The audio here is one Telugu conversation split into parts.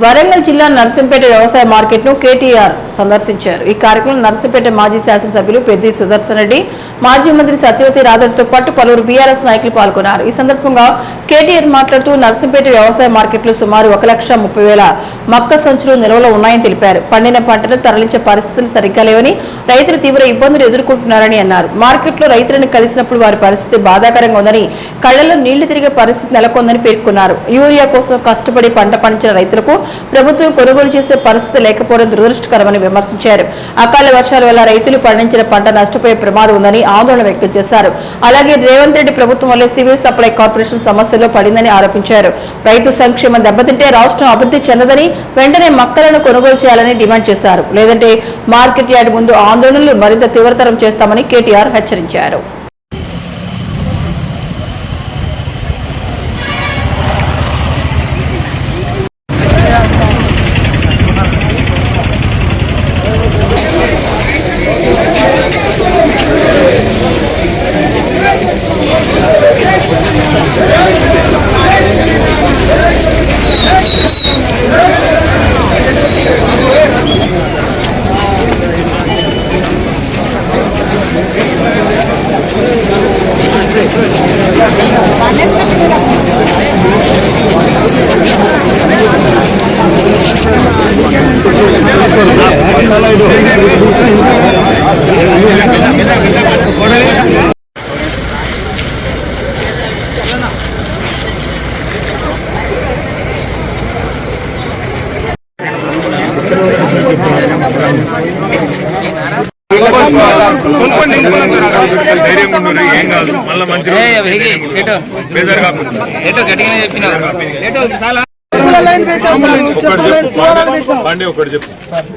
వరంగల్ జిల్లా నర్సింపేట వ్యవసాయ మార్కెట్ ను కేటీఆర్ సందర్శించారు. ఈ కార్యక్రమంలో నర్సింపేట మాజీ శాసనసభ్యులు పెద్ది సుదర్శన్ రెడ్డి, మాజీ మంత్రి సత్యవతి రాథోడ్తో పాటు పలువురు బీఆర్ఎస్ నాయకులు పాల్గొన్నారు. ఈ సందర్భంగా కేటీఆర్ మాట్లాడుతూ నర్సింపేట వ్యవసాయ మార్కెట్లో సుమారు 1,30,000 మక్క సంచులు నిల్వలో ఉన్నాయని తెలిపారు. పండిన పంటను తరలించే పరిస్థితులు సరిగ్గా లేవని, రైతులు తీవ్ర ఇబ్బందులు ఎదుర్కొంటున్నారని అన్నారు. మార్కెట్లో రైతులను కలిసినప్పుడు వారి పరిస్థితి బాధాకరంగా ఉందని, కళ్లలో నీళ్లు తిరిగే పరిస్థితి నెలకొందని పేర్కొన్నారు. యూరియా కోసం కష్టపడి పంట పండించిన రైతులకు ప్రభుత్వం కొనుగోలు చేసే పరిస్థితి లేకపోవడం దురదృష్టకరమని విమర్శించారు. అకాల వర్షాల వల్ల రైతులు పండించిన పంట నష్టపోయే ప్రమాదం ఉందని ఆందోళన వ్యక్తం చేశారు. అలాగే రేవంత్ రెడ్డి ప్రభుత్వం వల్లే సివిల్ సప్లై కార్పొరేషన్ సమస్యలో పడిందని ఆరోపించారు. రైతు సంక్షేమం దెబ్బతింటే రాష్ట్రం అభివృద్ధి చెందదని, వెంటనే మక్కలను కొనుగోలు చేయాలని డిమాండ్ చేశారు. లేదంటే మార్కెట్ యార్డ్ ముందు ఆందోళనలు మరింత తీవ్రతరం చేస్తామని కేటీఆర్ హెచ్చరించారు.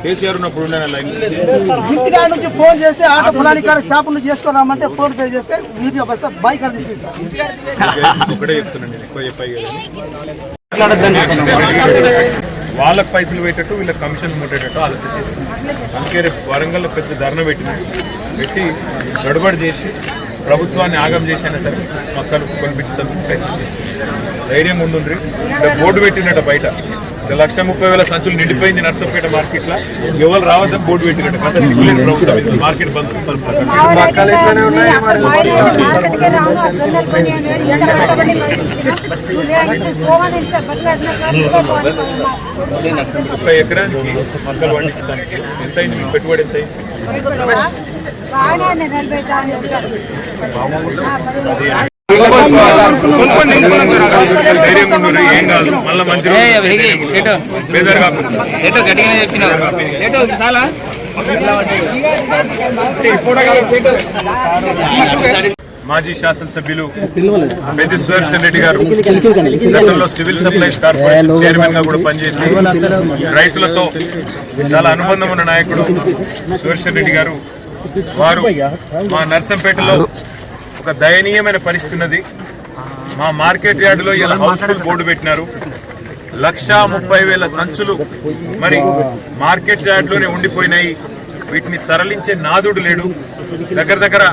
కేసీఆర్ ఉన్నప్పుడు ఇంటికా నుంచి ఫోన్ చేస్తే ఆటో ఫలాని కాడ షాప్ నుంచి చేసుకున్నామంటే ఫోన్ పే చేస్తే వీడియో వస్తే బైక్ అది ఒకటే చెప్తున్నాను, ఎక్కువ చెప్పాయి వాళ్ళకి పైసలు పెట్టేటట్టు వీళ్ళకి కమిషన్ ముట్టేటట్టు ఆలోచన చేస్తున్నాం. అందుకే రేపు వరంగల్లో పెద్ద ధర్నా పెట్టి గడబడి చేసి ప్రభుత్వాన్ని ఆగం చేసైనా సరే మొక్కలు కొనిపించడానికి ప్రయత్నం చేస్తున్నాం. ధైర్యం ఉండుండ్రి. బోర్డు పెట్టినట్టు బయట 1,30,000 సంచులు నిండిపోయింది నర్సంపేట మార్కెట్ లో, ఎవరు రావద్దని బోర్డు పెట్టినట్టు కదా సిగ్గులేని ప్రభుత్వం మార్కెట్ బంద్. ఒక్క ఎకరానికి మొక్కలు పండించడానికి ఎంత అయింది? మీకు పెట్టుబడి ఎంత అయింది? ఏం కాదు, మళ్ళీ మంచిగా మాజీ శాసనసభ్యులు పెద్ది సుదర్శన్ రెడ్డి గారు గతంలో సివిల్ సప్లైస్ కార్పొరేషన్ చైర్మన్ గా కూడా పనిచేసి రైతులతో చాలా అనుబంధం ఉన్న నాయకుడు సుదర్శన్ రెడ్డి గారు. వారు మా నర్సంపేటలో ఒక దయనీయమైన పరిస్థితి ఉన్నది. మా మార్కెట్ యార్డులో ఇలా హౌస్ఫుల్ బోర్డు పెట్టినారు. 1,30,000 సంచులు మరి మార్కెట్ యార్డ్లోనే ఉండిపోయినాయి. వీటిని తరలించే నాదుడు లేడు. దగ్గర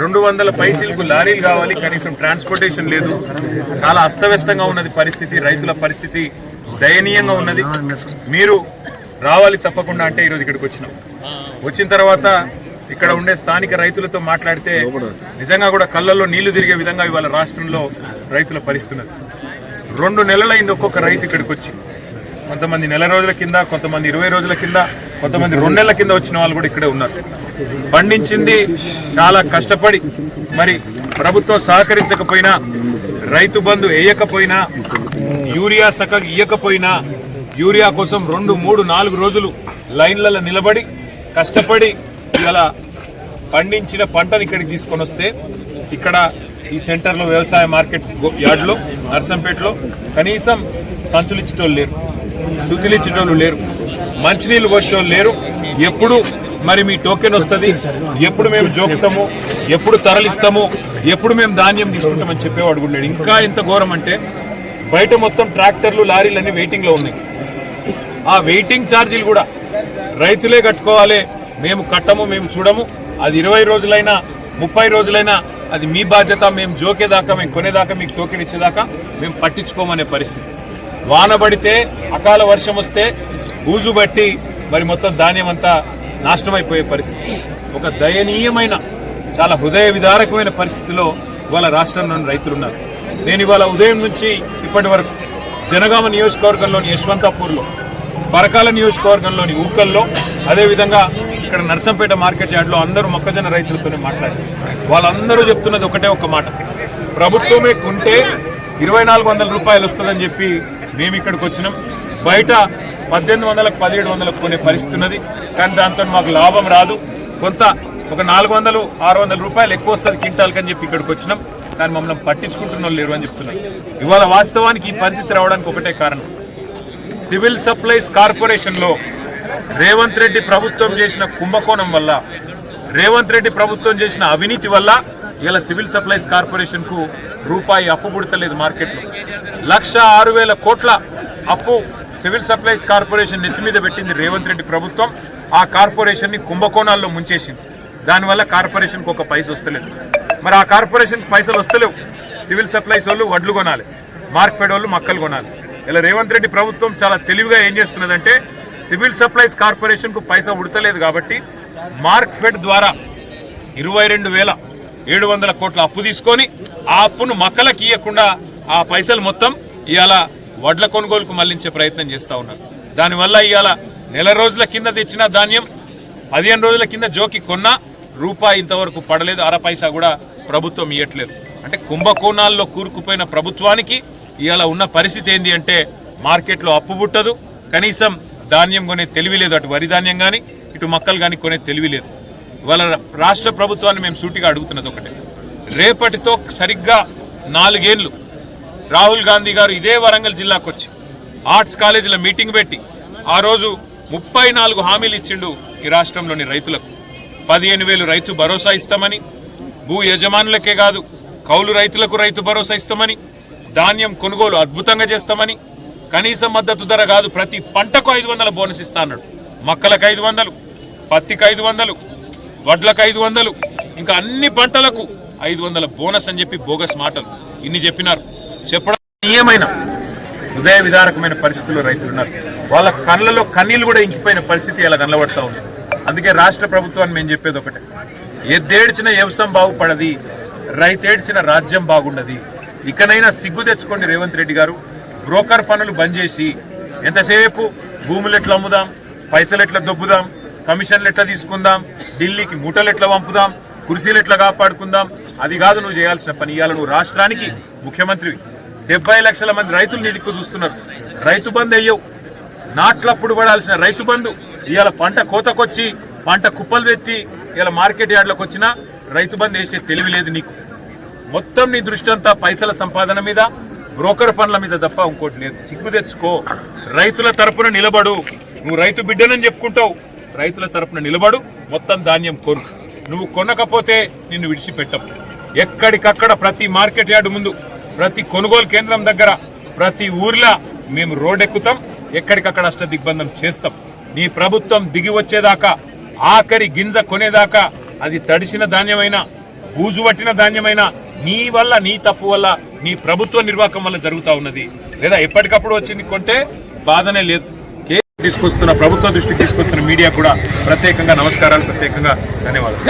200 పైసలకు లారీలు కావాలి, కనీసం ట్రాన్స్పోర్టేషన్ లేదు. చాలా అస్తవ్యస్తంగా ఉన్నది పరిస్థితి. రైతుల పరిస్థితి దయనీయంగా ఉన్నది. మీరు రావాలి తప్పకుండా అంటే ఈరోజు ఇక్కడికి వచ్చినాం. వచ్చిన తర్వాత ఇక్కడ ఉండే స్థానిక రైతులతో మాట్లాడితే నిజంగా కూడా కళ్ళల్లో నీళ్లు తిరిగే విధంగా ఇవాళ రాష్ట్రంలో రైతుల పరిస్థితి. 2 నెలలైంది ఒక్కొక్క రైతు ఇక్కడికి వచ్చి. కొంతమంది నెల రోజుల కింద, కొంతమంది 20 రోజుల కింద, కొంతమంది 2 నెలల కింద వచ్చిన వాళ్ళు కూడా ఇక్కడే ఉన్నారు. పండించింది చాలా కష్టపడి మరి ప్రభుత్వం సహకరించకపోయినా, రైతు బంధు వేయకపోయినా, యూరియా సక్కగా ఇయ్యకపోయినా, యూరియా కోసం 2, 3, 4 రోజులు లైన్లలో నిలబడి కష్టపడి ఇలా పండించిన పంటను ఇక్కడికి తీసుకొని వస్తే ఇక్కడ ఈ సెంటర్లో వ్యవసాయ మార్కెట్ యార్డ్లో నర్సంపేటలో కనీసం సంచులు ఇచ్చేటోళ్ళు లేరు, సుతులు ఇచ్చేటోళ్ళు లేరు, మంచినీళ్ళు పోసేటోళ్ళు లేరు. ఎప్పుడు మరి మీ టోకెన్ వస్తుంది, ఎప్పుడు మేము జోకుతాము, ఎప్పుడు తరలిస్తాము, ఎప్పుడు మేము ధాన్యం తీసుకుంటామని చెప్పేవాడు కూడా. ఇంకా ఎంత ఘోరం అంటే బయట మొత్తం ట్రాక్టర్లు లారీలన్నీ వెయిటింగ్లో ఉన్నాయి. ఆ వెయిటింగ్ ఛార్జీలు కూడా రైతులే కట్టుకోవాలి, మేము కట్టము, మేము చూడము. అది 20 రోజులైనా 30 రోజులైనా అది మీ బాధ్యత. మేము జోకేదాకా, మేము కొనేదాకా, మీకు టోకెన్ ఇచ్చేదాకా మేము పట్టించుకోమనే పరిస్థితి. వాన పడితే అకాల వర్షం వస్తే బూజు బట్టి మరి మొత్తం ధాన్యం అంతా నాశనమైపోయే పరిస్థితి. ఒక దయనీయమైన చాలా హృదయ విదారకమైన పరిస్థితిలో ఇవాళ రాష్ట్రంలోని రైతులు ఉన్నారు. నేను ఇవాళ ఉదయం నుంచి ఇప్పటి వరకు జనగామ నియోజకవర్గంలోని యశ్వంతాపూర్లో, పరకాల నియోజకవర్గంలోని ఊకల్లో, అదేవిధంగా ఇక్కడ నర్సంపేట మార్కెట్ యార్డ్లో అందరూ మొక్కజొన్న రైతులతోనే మాట్లాడారు. వాళ్ళందరూ చెప్తున్నది ఒకటే ఒక మాట, ప్రభుత్వమే కొంటే 2400 రూపాయలు వస్తుందని చెప్పి మేము ఇక్కడికి వచ్చినాం. బయట 1800, 1700 కొనే పరిస్థితి ఉన్నది. కానీ దాంతో మాకు లాభం రాదు, కొంత ఒక 400, 600 రూపాయలు ఎక్కువ వస్తుంది క్వింటాల్కి అని చెప్పి ఇక్కడికి వచ్చినాం. కానీ మమ్మల్ని పట్టించుకుంటున్న వాళ్ళు లేరు అని చెప్తున్నారు. ఇవాళ వాస్తవానికి ఈ పరిస్థితి రావడానికి ఒకటే కారణం, సివిల్ సప్లైస్ కార్పొరేషన్లో రేవంత్ రెడ్డి ప్రభుత్వం చేసిన కుంభకోణం వల్ల, రేవంత్ రెడ్డి ప్రభుత్వం చేసిన అవినీతి వల్ల ఇలా సివిల్ సప్లైస్ కార్పొరేషన్ కు రూపాయి అప్పు పుడతలేదు. మార్కెట్లో 1,06,000 కోట్ల అప్పు సివిల్ సప్లైస్ కార్పొరేషన్ నెత్తి మీద పెట్టింది రేవంత్ రెడ్డి ప్రభుత్వం. ఆ కార్పొరేషన్ ని కుంభకోణాల్లో ముంచేసింది. దానివల్ల కార్పొరేషన్కి ఒక పైస వస్తలేదు. మరి ఆ కార్పొరేషన్కి పైసలు వస్తలేవు. సివిల్ సప్లైస్ వాళ్ళు వడ్లు కొనాలి, మార్క్ఫెడ్ వాళ్ళు మక్కలు కొనాలి. ఇలా రేవంత్ రెడ్డి ప్రభుత్వం చాలా తెలివిగా ఏం చేస్తున్నదంటే, సివిల్ సప్లైస్ కార్పొరేషన్కు పైసా ఉడతలేదు కాబట్టి మార్క్ఫెడ్ ద్వారా 22,700 కోట్ల అప్పు తీసుకొని ఆ అప్పును మక్కలకు ఇవ్వకుండా ఆ పైసలు మొత్తం ఇవాళ వడ్ల కొనుగోలుకు మళ్లించే ప్రయత్నం చేస్తూ ఉన్నారు. దానివల్ల ఇవాళ నెల రోజుల కింద తెచ్చిన ధాన్యం 15 రోజుల కింద జోకి కొన్నా రూపాయి ఇంతవరకు పడలేదు, అర పైసా కూడా ప్రభుత్వం ఇవ్వట్లేదు. అంటే కుంభకోణాల్లో కూరుకుపోయిన ప్రభుత్వానికి ఇవాళ ఉన్న పరిస్థితి ఏంటి అంటే, మార్కెట్లో అప్పు పుట్టదు, కనీసం ధాన్యం కొనే తెలివి లేదు. అటు వరి ధాన్యం కానీ ఇటు మక్కలు కానీ కొనే తెలివి లేదు. ఇవాళ రాష్ట్ర ప్రభుత్వాన్ని మేము సూటిగా అడుగుతున్నది ఒకటే, రేపటితో సరిగ్గా 4 ఏళ్ళు రాహుల్ గాంధీ గారు ఇదే వరంగల్ జిల్లాకు వచ్చి ఆర్ట్స్ కాలేజీలో మీటింగ్ పెట్టి ఆ రోజు 34 హామీలు ఇచ్చిండు ఈ రాష్ట్రంలోని రైతులకు. 15,000 రైతు భరోసా ఇస్తామని, భూ యజమానులకే కాదు కౌలు రైతులకు రైతు భరోసా ఇస్తామని, ధాన్యం కొనుగోలు అద్భుతంగా చేస్తామని, కనీస మద్దతు ధర కాదు ప్రతి పంటకు 500 బోనస్ ఇస్తా అన్నాడు. మక్కలకు 500, పత్తికి 500, వడ్లకు 500, ఇంకా అన్ని పంటలకు 500 బోనస్ అని చెప్పి బోగస్ మాటలు ఇన్ని చెప్పినారు. చెప్పడం నియమైన హృదయ విదారకమైన పరిస్థితుల్లో రైతులు ఉన్నారు. వాళ్ళ కళ్ళలో కన్నీళ్లు కూడా ఇంకిపోయిన పరిస్థితి ఇలా కనబడతా ఉంది. అందుకే రాష్ట్ర ప్రభుత్వాన్ని మేము చెప్పేది ఒకటే, ఎద్దేడ్చిన వ్యవసాయం బాగుపడది, రైతేడ్చిన రాజ్యం బాగుండది. ఇకనైనా సిగ్గు తెచ్చుకోండి రేవంత్ రెడ్డి గారు. బ్రోకర్ పనులు బంద్ చేసి ఎంతసేపు భూములు ఎట్లా అమ్ముదాం, పైసలు ఎట్లా దొబ్బుదాం, కమిషన్లు ఎట్లా తీసుకుందాం, ఢిల్లీకి మూటలు ఎట్లా పంపుదాం, కుర్చీలు ఎట్లా కాపాడుకుందాం, అది కాదు నువ్వు చేయాల్సిన పని. ఇవాళ నువ్వు రాష్ట్రానికి ముఖ్యమంత్రివి. 70 లక్షల మంది రైతులు నీ దిక్కు చూస్తున్నారు. రైతు బంధు అయ్యవు, నాట్లప్పుడు పడాల్సిన రైతు బంధు ఇవాళ పంట కోతకొచ్చి పంట కుప్పలు పెట్టి ఇలా మార్కెట్ యార్డ్లకు వచ్చినా రైతు బంధు వేసే తెలివి లేదు నీకు. మొత్తం నీ దృష్టి అంతా పైసల సంపాదన మీద, బ్రోకర్ పనుల మీద తప్ప ఇంకోటి లేదు. సిగ్గు తెచ్చుకో, రైతుల తరపున నిలబడు. నువ్వు రైతు బిడ్డనని చెప్పుకుంటావు, రైతుల తరపున నిలబడు, మొత్తం ధాన్యం కొను. నువ్వు కొనకపోతే నిన్ను విడిచిపెట్టవు. ఎక్కడికక్కడ ప్రతి మార్కెట్ యార్డు ముందు, ప్రతి కొనుగోలు కేంద్రం దగ్గర, ప్రతి ఊర్లో మేము రోడ్ ఎక్కుతాం, ఎక్కడికక్కడ అష్ట దిగ్బంధం చేస్తాం. నీ ప్రభుత్వం దిగి వచ్చేదాకా, ఆఖరి గింజ కొనేదాకా, అది తడిసిన ధాన్యమైనా బూజు పట్టిన ధాన్యమైనా నీ వల్ల, నీ తప్పు వల్ల, నీ ప్రభుత్వ నిర్వాహకం వల్ల జరుగుతూ ఉన్నది. లేదా ఎప్పటికప్పుడు వచ్చింది కొంటే బాధనే లేదు. తీసుకొస్తున్న ప్రభుత్వ దృష్టికి తీసుకొస్తున్న మీడియా కూడా ప్రత్యేకంగా నమస్కారాలు, ప్రత్యేకంగా ధన్యవాదాలు.